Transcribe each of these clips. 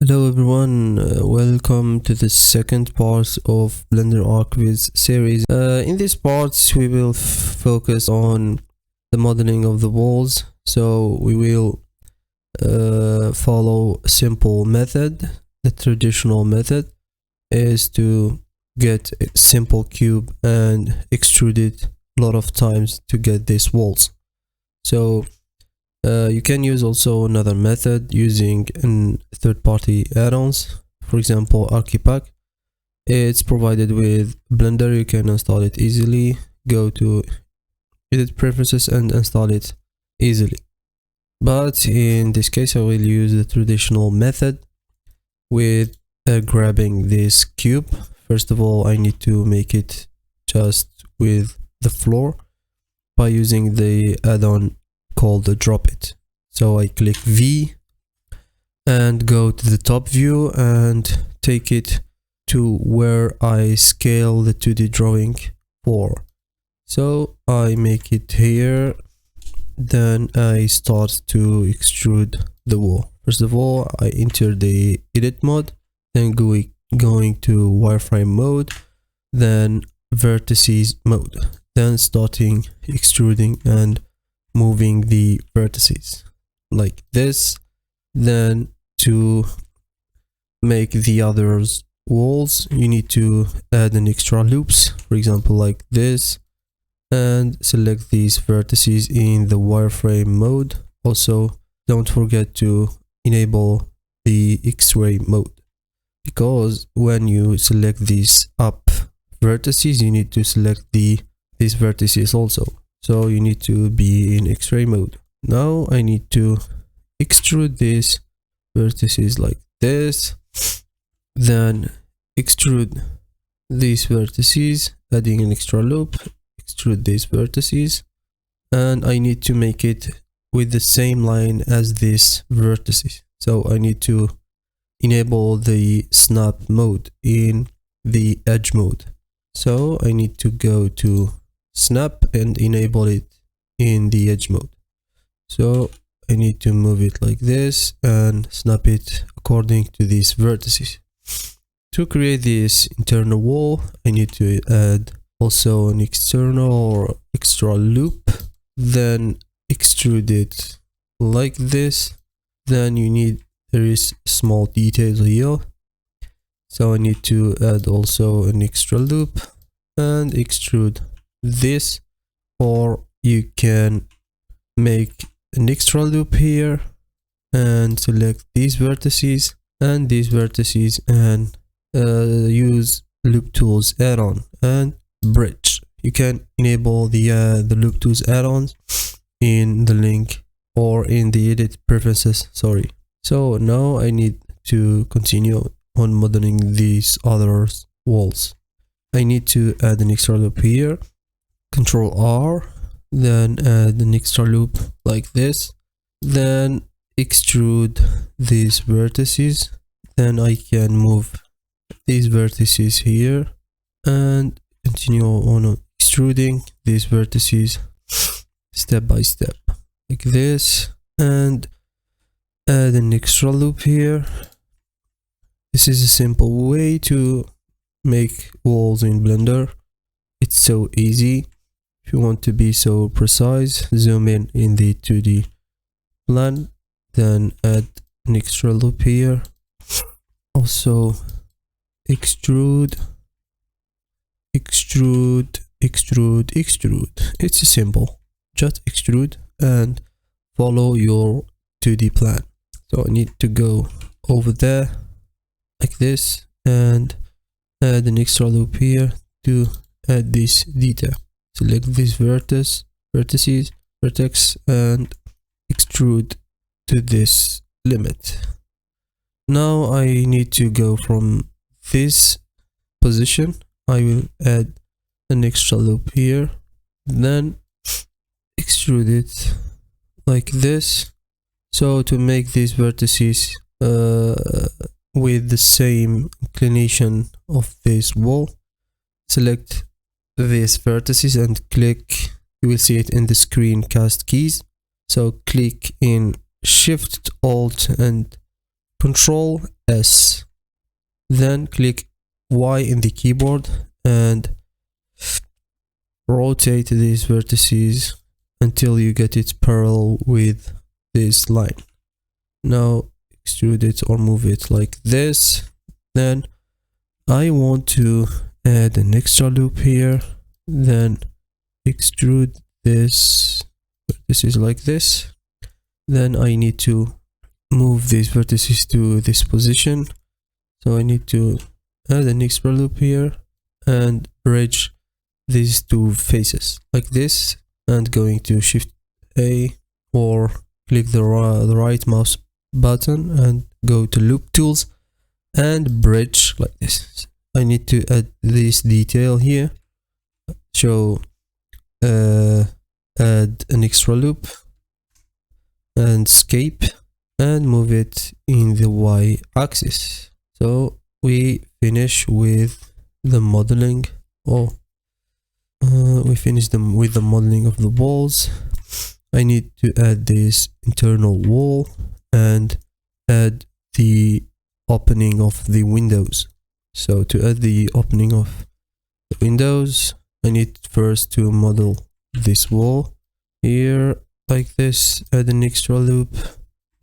Hello everyone, welcome to the second part of Blender archviz series. In this part we will focus on the modeling of the walls. So we will follow a simple method. The traditional method is to get a simple cube and extrude it a lot of times to get these walls. So you can use also another method using third-party add-ons, for example archviz. It's provided with Blender. You can install it easily, go to edit preferences and install it easily. But in this case I will use the traditional method with grabbing this cube. First of all, I need to make it just with the floor by using the add-on called the drop it. So I click V and go to the top view and take it to where I scale the 2D drawing for. So I make it here, then I start to extrude the wall. First of all, I enter the edit mode, then going to wireframe mode, then vertices mode, then starting extruding and moving the vertices like this. Then to make the others walls you need to add an extra loops, for example like this, and select these vertices in the wireframe mode. Also don't forget to enable the X-ray mode, because when you select these up vertices you need to select these vertices also. So you need to be in X-ray mode. Now I need to extrude these vertices like this, then extrude these vertices, adding an extra loop, extrude these vertices, and I need to make it with the same line as these vertices. So I need to enable the snap mode in the edge mode. So I need to go to snap and enable it in the edge mode. So I need to move it like this and snap it according to these vertices. To create this internal wall I need to add also an external or extra loop, then extrude it like this. Then there is small details here, so I need to add also an extra loop and extrude this, or you can make an extra loop here and select these vertices and these vertices and use loop tools add-on and bridge. You can enable the loop tools add-ons in the link or in the edit preferences, sorry. So now I need to continue on modeling these other walls. I need to add an extra loop here, Control R, then add an extra loop like this, then extrude these vertices. Then I can move these vertices here and continue on extruding these vertices step by step like this, and add an extra loop here. This is a simple way to make walls in Blender. It's so easy. If you want to be so precise, zoom in the 2D plan, then add an extra loop here. Also extrude, extrude, extrude, extrude. It's simple. Just extrude and follow your 2D plan. So I need to go over there like this and add an extra loop here to add this detail. Select this vertex and extrude to this limit. Now I need to go from this position. I will add an extra loop here, then extrude it like this. So to make these vertices with the same inclination of this wall, select these vertices and click, you will see it in the screencast keys. So click in Shift, Alt and Control S, then click Y in the keyboard and rotate these vertices until you get it parallel with this line. Now extrude it or move it like this. Then I want to add an extra loop here, then extrude this vertices like this. Then I need to move these vertices to this position, so I need to add an extra loop here and bridge these two faces like this, and going to Shift A or click the right mouse button and go to Loop Tools and bridge like this. I need to add this detail here, so add an extra loop and escape and move it in the Y axis. So we finish with the modeling. We finished them with the modeling of the walls. I need to add this internal wall and add the opening of the windows. So to add the opening of the windows, I need first to model this wall here like this, add an extra loop,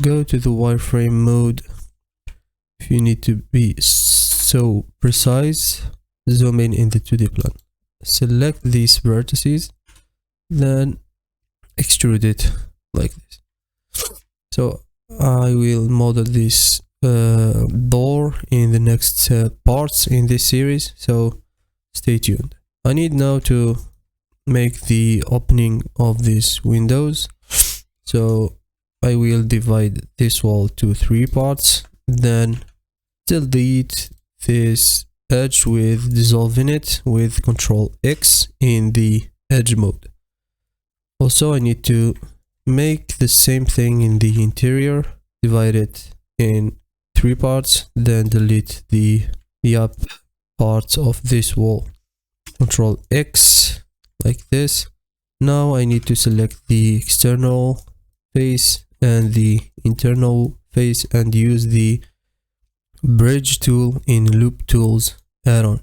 go to the wireframe mode. If you need to be so precise, zoom in the 2D plan. Select these vertices, then extrude it like this. So I will model this door in the next parts in this series, so stay tuned. I need now to make the opening of these windows, so I will divide this wall to 3 parts, then delete this edge with dissolving it with Control X in the edge mode. Also I need to make the same thing in the interior, divide it in 3 parts, then delete the up parts of this wall. Control X like this. Now I need to select the external face and the internal face and use the bridge tool in Loop Tools add-on.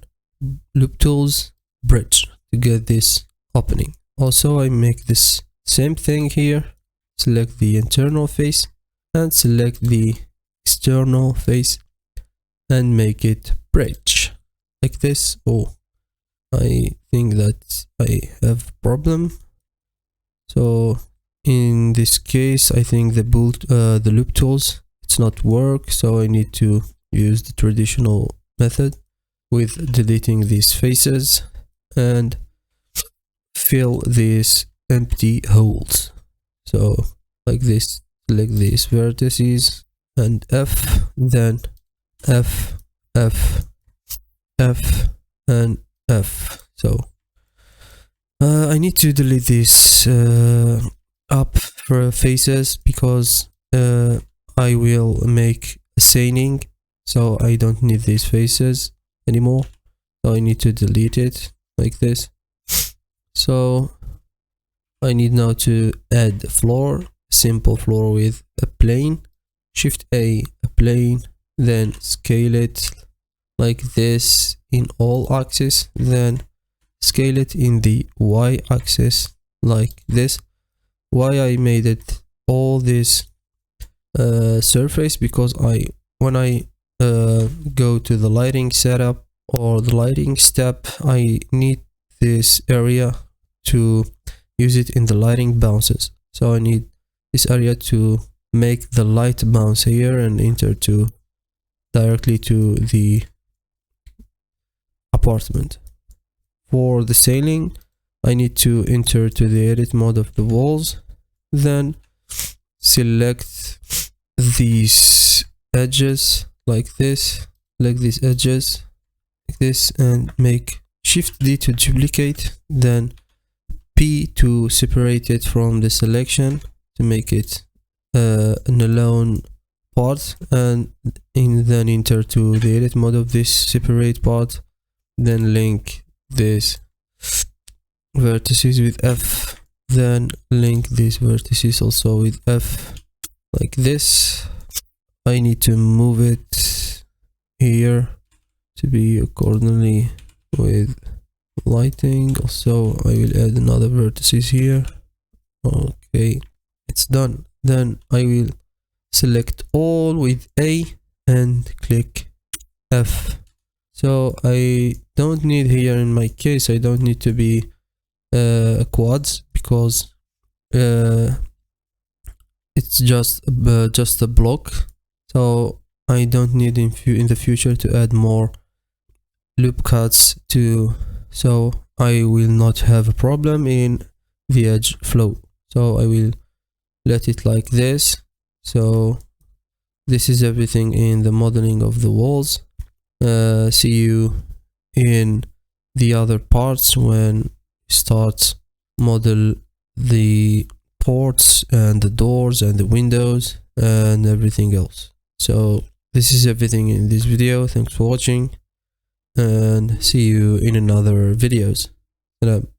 Loop Tools bridge to get this opening. Also I make this same thing here, select the internal face and select the external face and make it bridge like this. Oh, I think that I have a problem. So in this case I think the loop tools it's not work, so I need to use the traditional method with deleting these faces and fill these empty holes. So like this, select these vertices and F, then F, F, F and F. So I need to delete these up faces because I will make a seining, so I don't need these faces anymore, so I need to delete it like this. So I need now to add a floor, simple floor with a plane. Shift A plane, then scale it like this in all axes, then scale it in the Y axis like this. Why I made it all this surface, because when I go to the lighting setup or the lighting step, I need this area to use it in the lighting bounces. So I need this area to make the light bounce here and enter to directly to the apartment. For the ceiling, I need to enter to the edit mode of the walls, then select these edges like this, select these edges like this and make Shift D to duplicate, then P to separate it from the selection to make it an alone part, and then enter to the edit mode of this separate part, then link this vertices with F, then link these vertices also with F like this. I need to move it here to be accordingly with lighting. Also, I will add another vertices here. Okay, it's done. Then I will select all with A and click F. So I don't need here, in my case, I don't need to be quads, because it's just a block. So I don't need in the future to add more loop cuts to, so I will not have a problem in the edge flow. So I will let it like this. So this is everything in the modeling of the walls. See you in the other parts when we start model the ports and the doors and the windows and everything else. So this is everything in this video. Thanks for watching, and see you in another videos. Salam.